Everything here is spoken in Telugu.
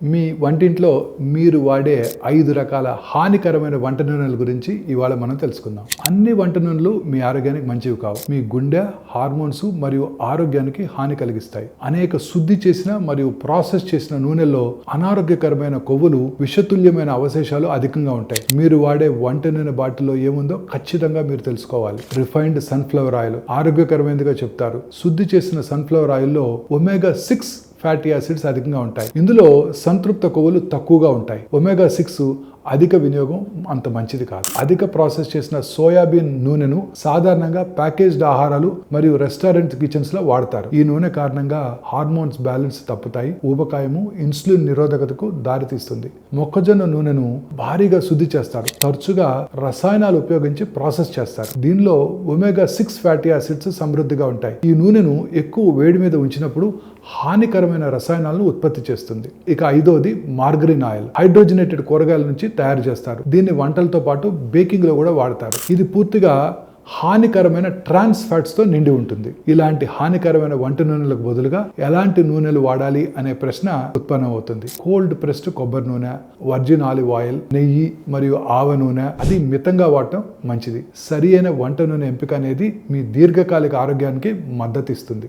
మీ వంటింట్లో మీరు వాడే 5 రకాల హానికరమైన వంట నూనెల గురించి ఇవాళ మనం తెలుసుకుందాం. అన్ని వంట నూనెలు మీ ఆరోగ్యానికి మంచివి కావు. మీ గుండె, హార్మోన్స్ మరియు ఆరోగ్యానికి హాని కలిగిస్తాయి. అనేక శుద్ధి చేసిన మరియు ప్రాసెస్ చేసిన నూనెల్లో అనారోగ్యకరమైన కొవ్వులు, విషతుల్యమైన అవశేషాలు అధికంగా ఉంటాయి. మీరు వాడే వంట నూనె బాటిల్లో ఏముందో ఖచ్చితంగా మీరు తెలుసుకోవాలి. రిఫైన్డ్ సన్ఫ్లవర్ ఆయిల్ ఆరోగ్యకరమైనదిగా చెప్తారు. శుద్ధి చేసిన సన్ఫ్లవర్ ఆయిల్లో ఒమేగా-6 ఫ్యాటీ యాసిడ్స్ అధికంగా ఉంటాయి. ఇందులో సంతృప్త కొవ్వులు తక్కువగా ఉంటాయి. ఒమేగా-6 అధిక వినియోగం అంత మంచిది కాదు. అధిక ప్రాసెస్ చేసిన సోయాబీన్ నూనెను సాధారణంగా ప్యాకేజ్డ్ ఆహారాలు మరియు రెస్టారెంట్ కిచెన్స్ లో వాడతారు. ఈ నూనె కారణంగా హార్మోన్స్ బ్యాలెన్స్ తప్పుతాయి, ఊబకాయము, ఇన్సులిన్ నిరోధకతకు దారితీస్తుంది. మొక్కజొన్న నూనెను భారీగా శుద్ధి చేస్తారు. తరచుగా రసాయనాలు ఉపయోగించి ప్రాసెస్ చేస్తారు. దీనిలో ఒమేగా-6 ఫ్యాటీ యాసిడ్స్ సమృద్ధిగా ఉంటాయి. ఈ నూనెను ఎక్కువ వేడి మీద ఉంచినప్పుడు హానికరమైన రసాయనాలను ఉత్పత్తి చేస్తుంది. ఇక 5వది మార్గరిన్ ఆయిల్. హైడ్రోజనేటెడ్ కూరగాయల నుంచి తయారు చేస్తారు. దీన్ని వంటలతో పాటు బేకింగ్ లో కూడా వాడతారు. ఇది పూర్తిగా హానికరమైన ట్రాన్స్ ఫ్యాట్స్ తో నిండి ఉంటుంది. ఇలాంటి హానికరమైన వంట నూనెలకు బదులుగా ఎలాంటి నూనెలు వాడాలి అనే ప్రశ్న ఉత్పన్నమవుతుంది. కోల్డ్ ప్రెస్డ్ కొబ్బరి నూనె, వర్జిన్ ఆలివ్ ఆయిల్, నెయ్యి మరియు ఆవ నూనె అది మితంగా వాడటం మంచిది. సరి అయిన వంట నూనె ఎంపిక అనేది మీ దీర్ఘకాలిక ఆరోగ్యానికి మద్దతు ఇస్తుంది.